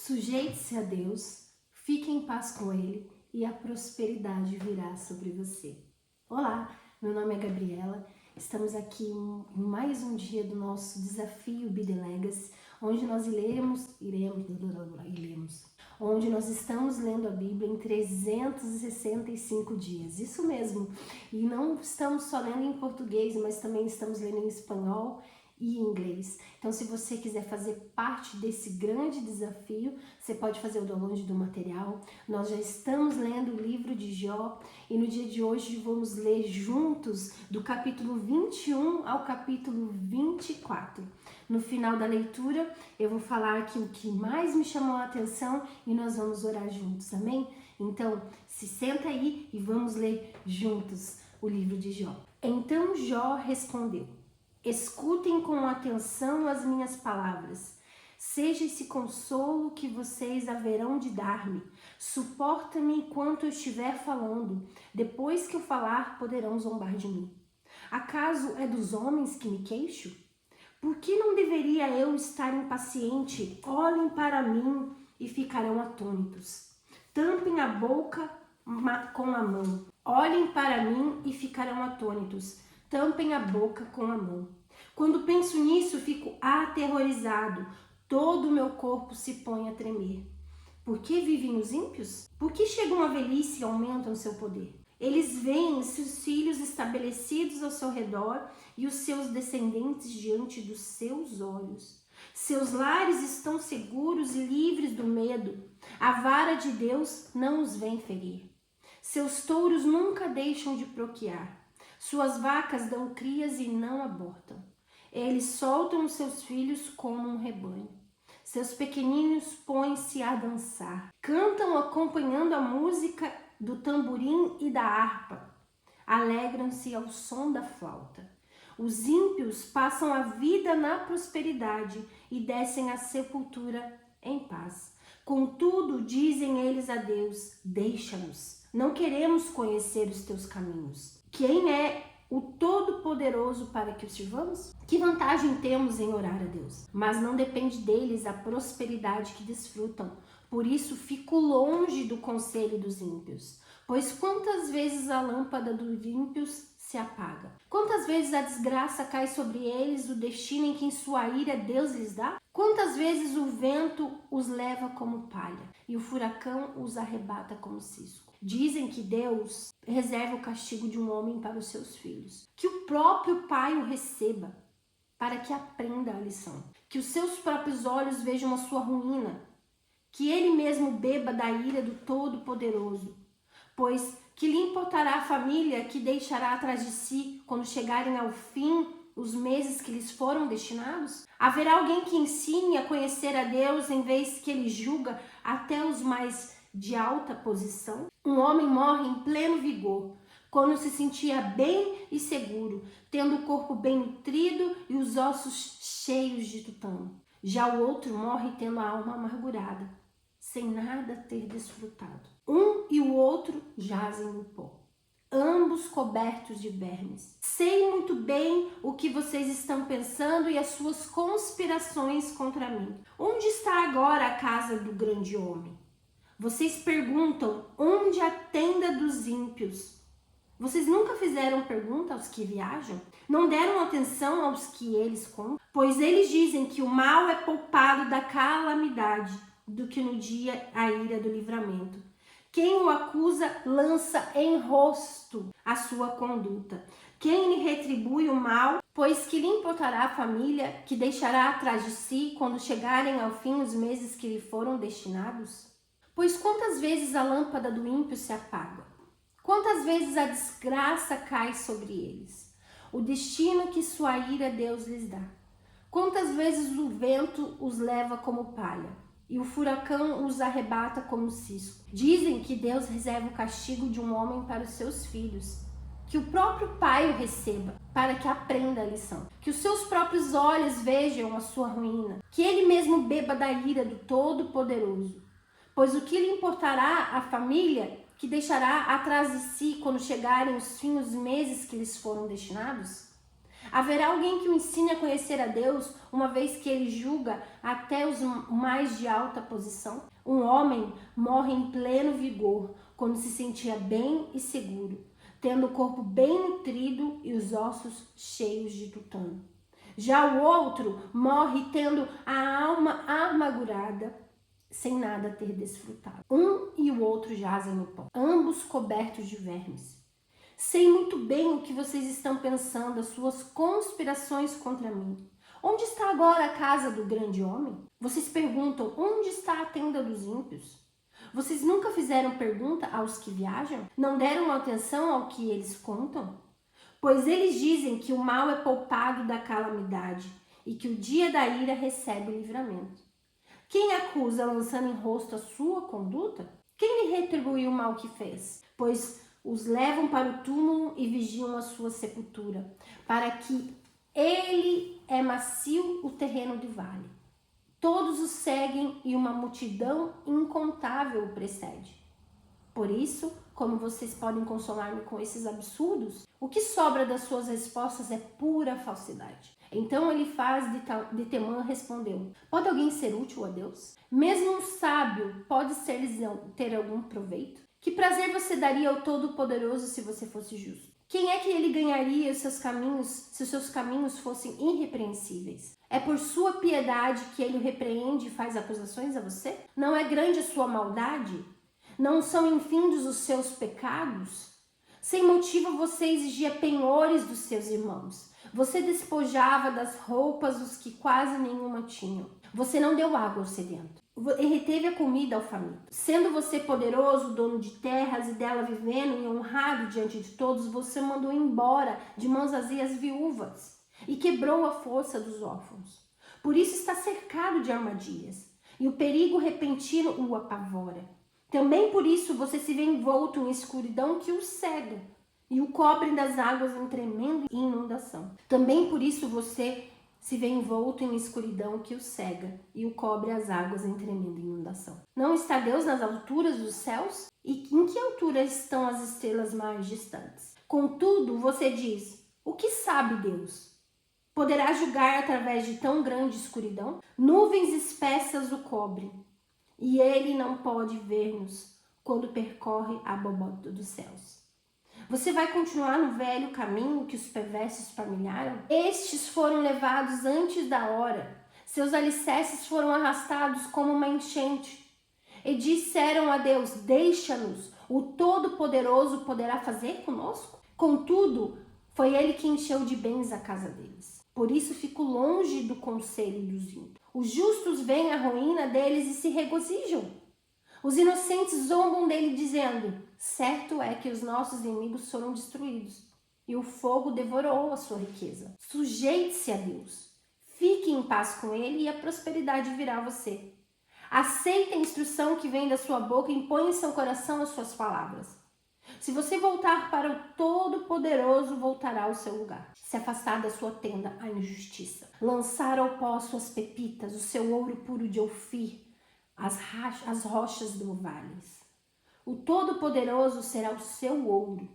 Sujeite-se a Deus, fique em paz com Ele e a prosperidade virá sobre você. Olá, meu nome é Gabriela, estamos aqui em mais um dia do nosso desafio Be The Legacy, onde nós onde nós estamos lendo a Bíblia em 365 dias, isso mesmo, e não estamos só lendo em português, mas também estamos lendo em espanhol e inglês. Então, se você quiser fazer parte desse grande desafio, você pode fazer o download do material. Nós já estamos lendo o livro de Jó e no dia de hoje vamos ler juntos do capítulo 21 ao capítulo 24. No final da leitura, eu vou falar aqui o que mais me chamou a atenção e nós vamos orar juntos, amém? Então, se senta aí e vamos ler juntos o livro de Jó. Então Jó respondeu: escutem com atenção as minhas palavras. Seja esse consolo que vocês haverão de dar-me. Suporta-me enquanto eu estiver falando. Depois que eu falar, poderão zombar de mim. Acaso é dos homens que me queixo? Por que não deveria eu estar impaciente? Olhem para mim e ficarão atônitos. Tampem a boca com a mão. Olhem para mim e ficarão atônitos. Tampem a boca com a mão. Quando penso nisso, fico aterrorizado. Todo o meu corpo se põe a tremer. Por que vivem os ímpios? Por que chegam à velhice e aumentam seu poder? Eles veem seus filhos estabelecidos ao seu redor e os seus descendentes diante dos seus olhos. Seus lares estão seguros e livres do medo. A vara de Deus não os vem ferir. Seus touros nunca deixam de procriar. Suas vacas dão crias e não abortam. Eles soltam os seus filhos como um rebanho. Seus pequeninos põem-se a dançar. Cantam acompanhando a música do tamborim e da harpa. Alegram-se ao som da flauta. Os ímpios passam a vida na prosperidade e descem à sepultura em paz. Contudo, dizem eles a Deus: deixa-nos. Não queremos conhecer os teus caminhos. Quem é o Todo-Poderoso para que o sirvamos? Que vantagem temos em orar a Deus? Mas não depende deles a prosperidade que desfrutam. Por isso fico longe do conselho dos ímpios. Pois quantas vezes a lâmpada dos ímpios se apaga? Quantas vezes a desgraça cai sobre eles, o destino em que em sua ira Deus lhes dá? Quantas vezes o vento os leva como palha e o furacão os arrebata como cisco? Dizem que Deus reserva o castigo de um homem para os seus filhos, que o próprio pai o receba, para que aprenda a lição, que os seus próprios olhos vejam a sua ruína, que ele mesmo beba da ira do Todo-Poderoso, pois que lhe importará a família que deixará atrás de si quando chegarem ao fim os meses que lhes foram destinados? Haverá alguém que ensine a conhecer a Deus em vez que ele julga até os mais de alta posição? Um homem morre em pleno vigor, quando se sentia bem e seguro, tendo o corpo bem nutrido e os ossos cheios de tutano. Já o outro morre tendo a alma amargurada, sem nada ter desfrutado. Um e o outro jazem no pó, ambos cobertos de vermes. Sei muito bem o que vocês estão pensando e as suas conspirações contra mim. Onde está agora a casa do grande homem? Vocês perguntam: onde a tenda dos ímpios? Vocês nunca fizeram pergunta aos que viajam? Não deram atenção aos que eles contam? Pois eles dizem que o mal é poupado da calamidade do que no dia a ira do livramento. Quem o acusa lança em rosto a sua conduta. Quem lhe retribui o mal, pois que lhe importará a família que deixará atrás de si quando chegarem ao fim os meses que lhe foram destinados? Pois quantas vezes a lâmpada do ímpio se apaga? Quantas vezes a desgraça cai sobre eles? O destino que sua ira Deus lhes dá. Quantas vezes o vento os leva como palha e o furacão os arrebata como cisco? Dizem que Deus reserva o castigo de um homem para os seus filhos, que o próprio pai o receba, para que aprenda a lição, que os seus próprios olhos vejam a sua ruína, que ele mesmo beba da ira do Todo-Poderoso. Pois o que lhe importará a família que deixará atrás de si quando chegarem os fins dos meses que lhes foram destinados? Haverá alguém que o ensine a conhecer a Deus, uma vez que ele julga até os mais de alta posição? Um homem morre em pleno vigor, quando se sentia bem e seguro, tendo o corpo bem nutrido e os ossos cheios de tutano. Já o outro morre tendo a alma amargurada, sem nada ter desfrutado. Um e o outro jazem no pó, ambos cobertos de vermes. Sei muito bem o que vocês estão pensando, as suas conspirações contra mim. Onde está agora a casa do grande homem? Vocês perguntam, onde está a tenda dos ímpios? Vocês nunca fizeram pergunta aos que viajam? Não deram atenção ao que eles contam? Pois eles dizem que o mal é poupado da calamidade e que o dia da ira recebe livramento. Quem acusa lançando em rosto a sua conduta? Quem lhe retribuiu o mal que fez? Pois os levam para o túmulo e vigiam a sua sepultura, para que ele é macio o terreno do vale. Todos o seguem e uma multidão incontável o precede. Por isso, como vocês podem consolar-me com esses absurdos? O que sobra das suas respostas é pura falsidade. Então Elifaz de Temã respondeu: pode alguém ser útil a Deus? Mesmo um sábio pode ter algum proveito? Que prazer você daria ao Todo-Poderoso se você fosse justo? Quem é que ele ganharia os seus caminhos se os seus caminhos fossem irrepreensíveis? É por sua piedade que ele o repreende e faz acusações a você? Não é grande a sua maldade? Não são infindos os seus pecados? Sem motivo você exigia penhores dos seus irmãos. Você despojava das roupas os que quase nenhuma tinham. Você não deu água ao sedento. E reteve a comida ao faminto. Sendo você poderoso, dono de terras e dela vivendo e honrado diante de todos, você mandou embora de mãos vazias viúvas e quebrou a força dos órfãos. Por isso está cercado de armadilhas e o perigo repentino o apavora. Também por isso você se vê envolto em escuridão que o cega e o cobre das águas em tremenda inundação. Também por isso você se vê envolto em escuridão que o cega e o cobre as águas em tremenda inundação. Não está Deus nas alturas dos céus? E em que altura estão as estrelas mais distantes? Contudo, você diz, o que sabe Deus? Poderá julgar através de tão grande escuridão? Nuvens espessas o cobrem, e ele não pode ver-nos quando percorre a borboleta dos céus. Você vai continuar no velho caminho que os perversos familharam? Estes foram levados antes da hora. Seus alicerces foram arrastados como uma enchente. E disseram a Deus, deixa-nos, o Todo-Poderoso poderá fazer conosco? Contudo, foi ele que encheu de bens a casa deles. Por isso fico longe do conselho dos ímpios. Os justos veem a ruína deles e se regozijam. Os inocentes zombam dele dizendo, certo é que os nossos inimigos foram destruídos e o fogo devorou a sua riqueza. Sujeite-se a Deus, fique em paz com ele e a prosperidade virá a você. Aceite a instrução que vem da sua boca e impõe em seu coração as suas palavras. Se você voltar para o Todo-Poderoso, voltará ao seu lugar. Se afastar da sua tenda a injustiça. Lançar ao pó suas pepitas, o seu ouro puro de Ofir, as rochas do vales. O Todo-Poderoso será o seu ouro.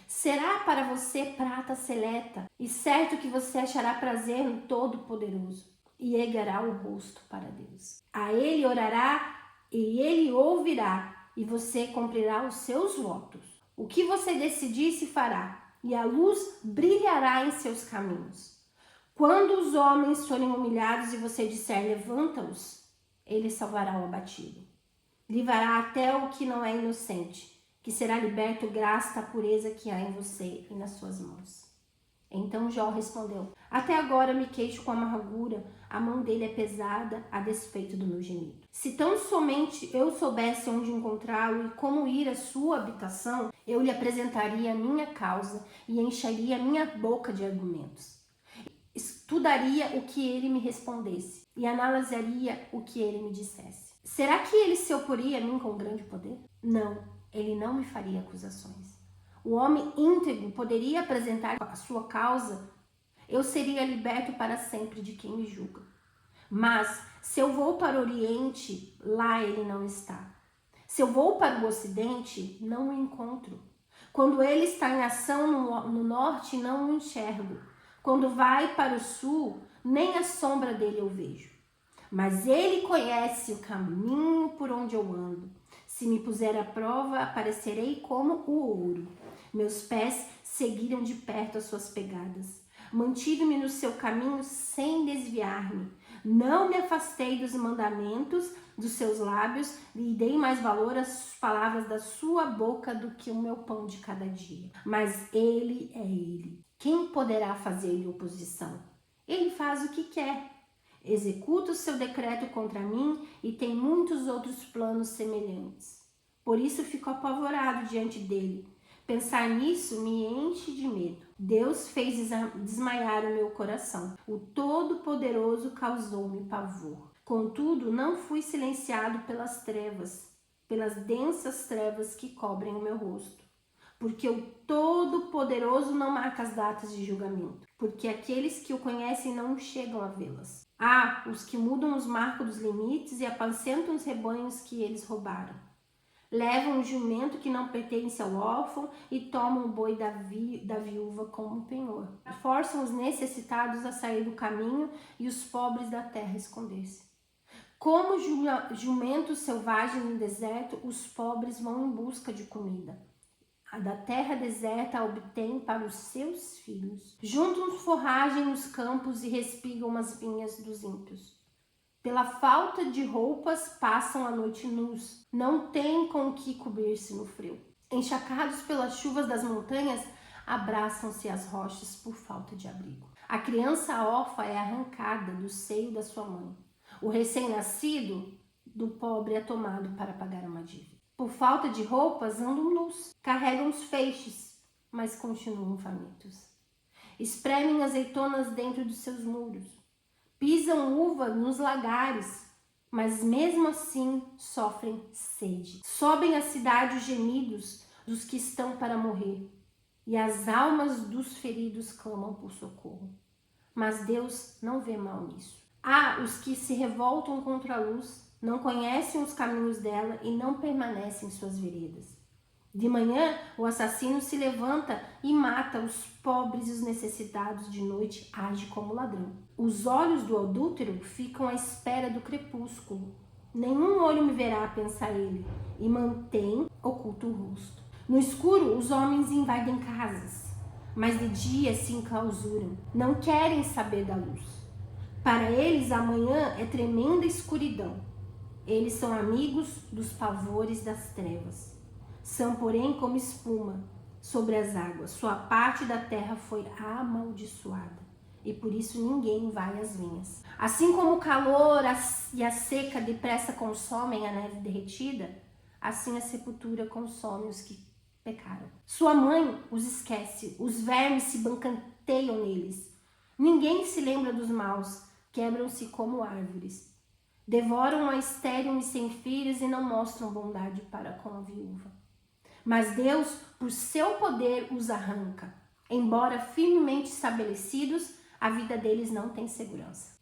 Será para você prata seleta, e certo que você achará prazer no Todo-Poderoso, e erguerá o rosto para Deus. A ele orará, e ele ouvirá, e você cumprirá os seus votos. O que você decidir se fará, e a luz brilhará em seus caminhos. Quando os homens forem humilhados e você disser, levanta-os, ele salvará o abatido. Livrará até o que não é inocente, que será liberto graças à pureza que há em você e nas suas mãos. Então Jó respondeu, até agora me queixo com amargura, a mão dele é pesada a despeito do meu gemido. Se tão somente eu soubesse onde encontrá-lo e como ir à sua habitação, eu lhe apresentaria a minha causa e encheria a minha boca de argumentos. Estudaria o que ele me respondesse e analisaria o que ele me dissesse. Será que ele se oporia a mim com grande poder? Não, ele não me faria acusações. O homem íntegro poderia apresentar a sua causa, eu seria liberto para sempre de quem me julga. Mas, se eu vou para o Oriente, lá ele não está. Se eu vou para o Ocidente, não o encontro. Quando ele está em ação no Norte, não o enxergo. Quando vai para o sul, nem a sombra dele eu vejo. Mas ele conhece o caminho por onde eu ando. Se me puser à prova, aparecerei como o ouro. Meus pés seguiram de perto as suas pegadas. Mantive-me no seu caminho sem desviar-me. Não me afastei dos mandamentos dos seus lábios e dei mais valor às palavras da sua boca do que o meu pão de cada dia. Mas ele é ele. Quem poderá fazer-lhe oposição? Ele faz o que quer. Executa o seu decreto contra mim e tem muitos outros planos semelhantes. Por isso fico apavorado diante dele. Pensar nisso me enche de medo. Deus fez desmaiar o meu coração. O Todo-Poderoso causou-me pavor. Contudo, não fui silenciado pelas trevas, pelas densas trevas que cobrem o meu rosto. Porque o Todo-Poderoso não marca as datas de julgamento, porque aqueles que o conhecem não chegam a vê-las. Há os que mudam os marcos dos limites e apacentam os rebanhos que eles roubaram. Levam um jumento que não pertence ao órfão e tomam o boi da viúva como penhor. Forçam os necessitados a sair do caminho e os pobres da terra esconder-se. Como jumentos selvagens no deserto, os pobres vão em busca de comida. A da terra deserta a obtém para os seus filhos. Juntam forragem nos campos e respigam as vinhas dos ímpios. Pela falta de roupas, passam a noite nus. Não têm com o que cobrir-se no frio. Encharcados pelas chuvas das montanhas, abraçam-se às rochas por falta de abrigo. A criança órfã é arrancada do seio da sua mãe. O recém-nascido do pobre é tomado para pagar uma dívida. Por falta de roupas, andam nus. Carregam os feixes, mas continuam famintos. Espremem azeitonas dentro dos seus muros. Pisam uva nos lagares, mas mesmo assim sofrem sede. Sobem à cidade os gemidos dos que estão para morrer, e as almas dos feridos clamam por socorro. Mas Deus não vê mal nisso. Há os que se revoltam contra a luz, não conhecem os caminhos dela e não permanecem em suas veredas. De manhã, o assassino se levanta e mata os pobres e os necessitados. De noite, age como ladrão. Os olhos do adúltero ficam à espera do crepúsculo. Nenhum olho me verá, pensa ele, e mantém oculto o rosto. No escuro, os homens invadem casas, mas de dia se enclausuram. Não querem saber da luz. Para eles, a manhã é tremenda escuridão. Eles são amigos dos pavores das trevas. São, porém, como espuma sobre as águas. Sua parte da terra foi amaldiçoada, e por isso ninguém vai às vinhas. Assim como o calor e a seca depressa consomem a neve derretida, assim a sepultura consome os que pecaram. Sua mãe os esquece, os vermes se bancanteiam neles. Ninguém se lembra dos maus, quebram-se como árvores. Devoram a estéril e sem filhos e não mostram bondade para com a viúva. Mas Deus, por seu poder, os arranca. Embora firmemente estabelecidos, a vida deles não tem segurança.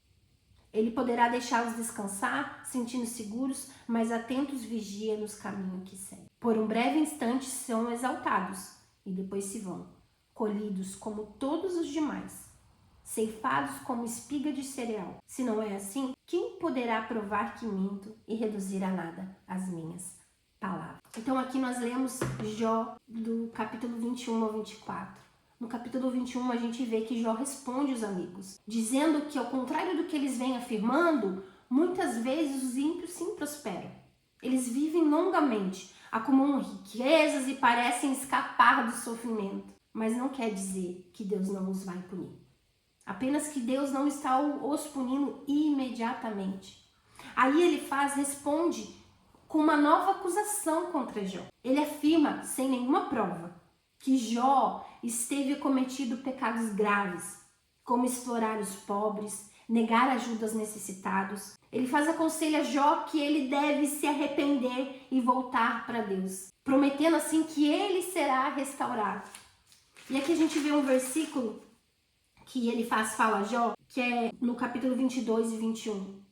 Ele poderá deixá-los descansar, sentindo seguros, mas atentos vigia nos caminhos que seguem. Por um breve instante são exaltados e depois se vão, colhidos como todos os demais, ceifados como espiga de cereal. Se não é assim, quem poderá provar que minto e reduzir a nada as minhas palavras? Então aqui nós lemos Jó do capítulo 21 ao 24. No capítulo 21 a gente vê que Jó responde os amigos, dizendo que ao contrário do que eles vêm afirmando, muitas vezes os ímpios sim prosperam. Eles vivem longamente, acumulam riquezas e parecem escapar do sofrimento. Mas não quer dizer que Deus não os vai punir. Apenas que Deus não está os punindo imediatamente. Aí ele responde com uma nova acusação contra Jó. Ele afirma, sem nenhuma prova, que Jó esteve cometido pecados graves, como explorar os pobres, negar ajuda aos necessitados. Ele aconselha Jó que ele deve se arrepender e voltar para Deus, prometendo assim que ele será restaurado. E aqui a gente vê um versículo que ele fala a Jó, que é no capítulo 22 e 21.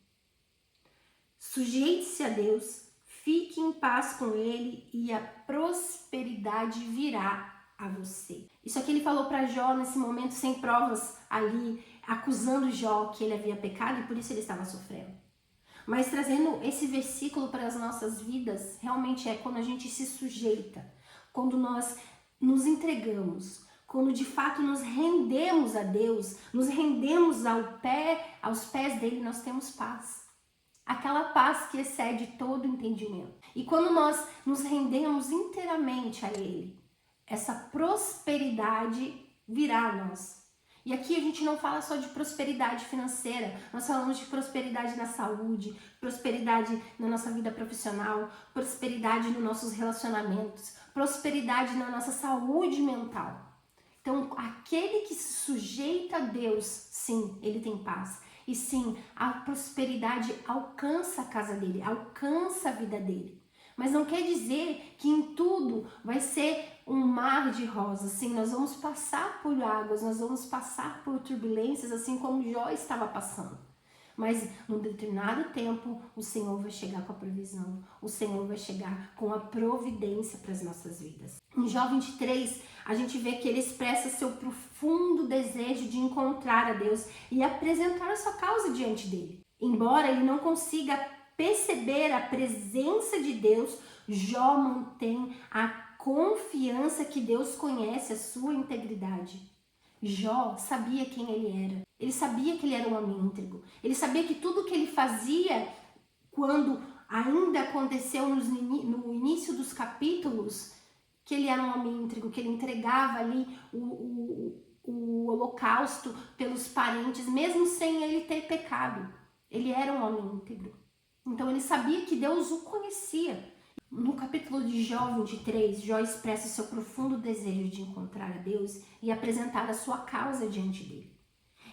Sujeite-se a Deus, fique em paz com ele e a prosperidade virá a você. Isso aqui ele falou para Jó nesse momento sem provas ali, acusando Jó que ele havia pecado e por isso ele estava sofrendo. Mas trazendo esse versículo para as nossas vidas, realmente é quando a gente se sujeita, quando nós nos entregamos, quando de fato nos rendemos a Deus, nos rendemos aos pés dele, nós temos paz. Aquela paz que excede todo entendimento. E quando nós nos rendemos inteiramente a ele, essa prosperidade virá a nós. E aqui a gente não fala só de prosperidade financeira, nós falamos de prosperidade na saúde, prosperidade na nossa vida profissional, prosperidade nos nossos relacionamentos, prosperidade na nossa saúde mental. Então, aquele que se sujeita a Deus, sim, ele tem paz. E sim, a prosperidade alcança a casa dele, alcança a vida dele. Mas não quer dizer que em tudo vai ser um mar de rosas. Sim, nós vamos passar por águas, nós vamos passar por turbulências, assim como Jó estava passando. Mas num determinado tempo, o Senhor vai chegar com a provisão, o Senhor vai chegar com a providência para as nossas vidas. Em Jó 23, a gente vê que ele expressa seu profundo desejo de encontrar a Deus e apresentar a sua causa diante dele. Embora ele não consiga perceber a presença de Deus, Jó mantém a confiança que Deus conhece a sua integridade. Jó sabia quem ele era. Ele sabia que ele era um homem íntegro. Ele sabia que tudo que ele fazia, quando ainda aconteceu no início dos capítulos, que ele era um homem íntegro, que ele entregava ali o holocausto pelos parentes, mesmo sem ele ter pecado. Ele era um homem íntegro. Então ele sabia que Deus o conhecia. No capítulo de Jó 23, Jó expressa o seu profundo desejo de encontrar a Deus e apresentar a sua causa diante dele.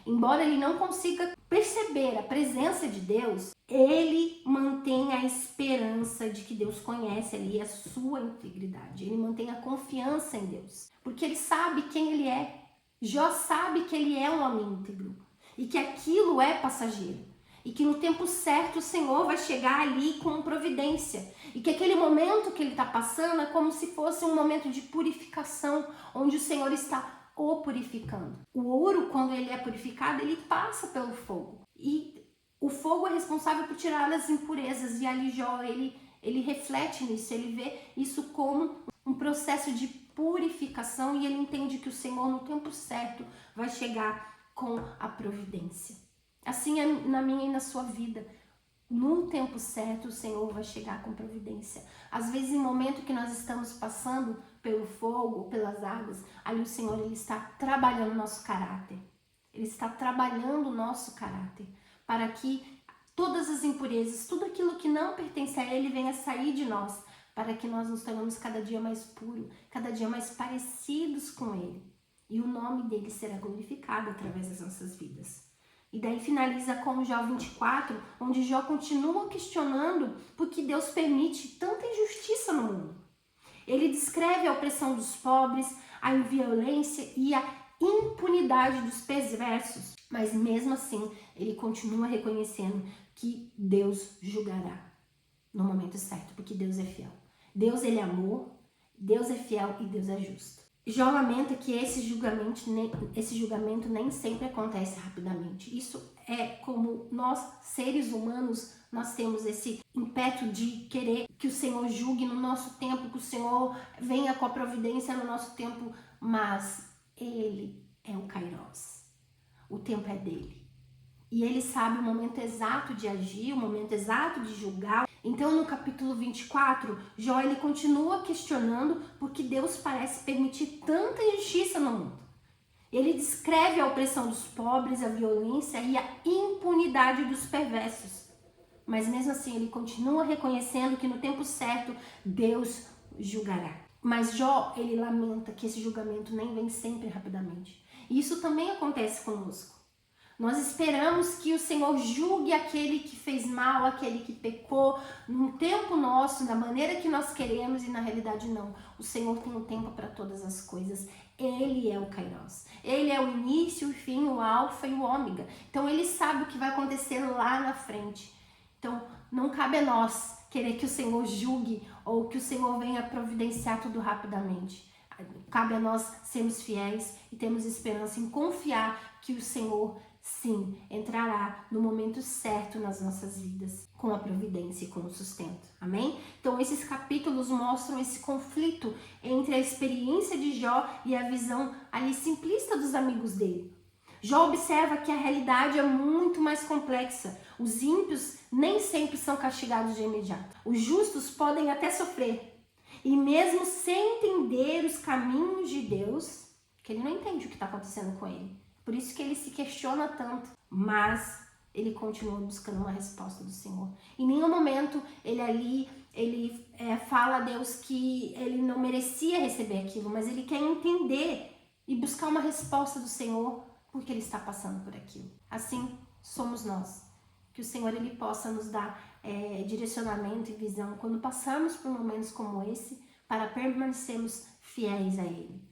Embora ele não consiga perceber a presença de Deus, ele mantém a esperança de que Deus conhece ali a sua integridade. Ele mantém a confiança em Deus, porque ele sabe quem ele é. Jó sabe que ele é um homem íntegro e que aquilo é passageiro. E que no tempo certo o Senhor vai chegar ali com providência. E que aquele momento que ele está passando é como se fosse um momento de purificação, onde o Senhor está o purificando. O ouro, quando ele é purificado, ele passa pelo fogo. E o fogo é responsável por tirar as impurezas. E ali Jó, ele reflete nisso, ele vê isso como um processo de purificação. E ele entende que o Senhor, no tempo certo, vai chegar com a providência. Assim é na minha e na sua vida. No tempo certo, o Senhor vai chegar com providência. Às vezes, em momento que nós estamos passando pelo fogo, pelas águas, ali o Senhor ele está trabalhando o nosso caráter. Ele está trabalhando o nosso caráter para que todas as impurezas, tudo aquilo que não pertence a Ele venha sair de nós, para que nós nos tornemos cada dia mais puros, cada dia mais parecidos com Ele. E o nome dele será glorificado através das nossas vidas. E daí finaliza com Jó 24, onde Jó continua questionando por que Deus permite tanta injustiça no mundo. Ele descreve a opressão dos pobres, a violência e a impunidade dos perversos. Mas mesmo assim, ele continua reconhecendo que Deus julgará no momento certo, porque Deus é fiel. Deus ele é amor, Deus é fiel e Deus é justo. Jó lamenta que esse julgamento nem sempre acontece rapidamente. Isso é como nós, seres humanos, nós temos esse ímpeto de querer que o Senhor julgue no nosso tempo, que o Senhor venha com a providência no nosso tempo, mas Ele é o Kairos. O tempo é dele. E Ele sabe o momento exato de agir, o momento exato de julgar. Então, no capítulo 24, Jó ele continua questionando por que Deus parece permitir tanta injustiça no mundo. Ele descreve a opressão dos pobres, a violência e a impunidade dos perversos. Mas mesmo assim, ele continua reconhecendo que no tempo certo, Deus julgará. Mas Jó, ele lamenta que esse julgamento nem vem sempre rapidamente. E isso também acontece conosco. Nós esperamos que o Senhor julgue aquele que fez mal, aquele que pecou, no tempo nosso, da maneira que nós queremos, e na realidade não. O Senhor tem um tempo para todas as coisas. Ele é o Kairos. Ele é o início, o fim, o alfa e o ômega. Então ele sabe o que vai acontecer lá na frente. Então não cabe a nós querer que o Senhor julgue ou que o Senhor venha providenciar tudo rapidamente. Cabe a nós sermos fiéis e termos esperança em confiar que o Senhor, sim, entrará no momento certo nas nossas vidas, com a providência e com o sustento. Amém? Então, esses capítulos mostram esse conflito entre a experiência de Jó e a visão ali simplista dos amigos dele. Jó observa que a realidade é muito mais complexa. Os ímpios nem sempre são castigados de imediato. Os justos podem até sofrer. E mesmo sem entender os caminhos de Deus, que ele não entende o que está acontecendo com ele. Por isso que ele se questiona tanto. Mas ele continua buscando uma resposta do Senhor. Em nenhum momento ele fala a Deus que ele não merecia receber aquilo, mas ele quer entender e buscar uma resposta do Senhor porque ele está passando por aquilo. Assim somos nós. Que o Senhor ele possa nos dar direcionamento e visão quando passarmos por momentos como esse, para permanecermos fiéis a Ele.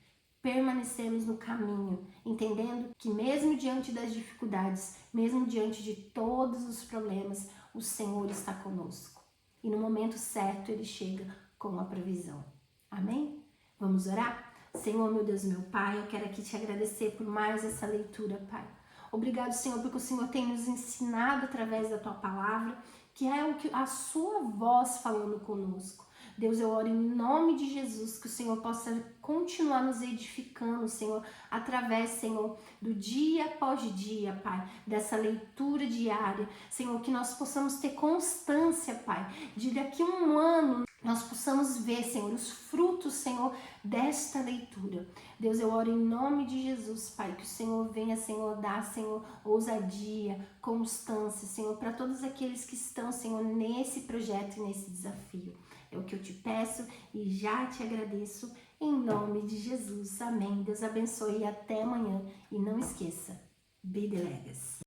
Permanecermos no caminho, entendendo que mesmo diante das dificuldades, mesmo diante de todos os problemas, o Senhor está conosco. E no momento certo Ele chega com a provisão. Amém? Vamos orar? Senhor, meu Deus, meu Pai, eu quero aqui te agradecer por mais essa leitura, Pai. Obrigado, Senhor, porque o Senhor tem nos ensinado através da Tua palavra, que é a Sua voz falando conosco. Deus, eu oro em nome de Jesus, que o Senhor possa continuar nos edificando, Senhor, através, Senhor, do dia após dia, Pai, dessa leitura diária. Senhor, que nós possamos ter constância, Pai, de daqui a um ano nós possamos ver, Senhor, os frutos, Senhor, desta leitura. Deus, eu oro em nome de Jesus, Pai, que o Senhor venha, Senhor, dar, Senhor, ousadia, constância, Senhor, para todos aqueles que estão, Senhor, nesse projeto e nesse desafio. É o que eu te peço e já te agradeço em nome de Jesus. Amém. Deus abençoe e até amanhã. E não esqueça, be the legacy.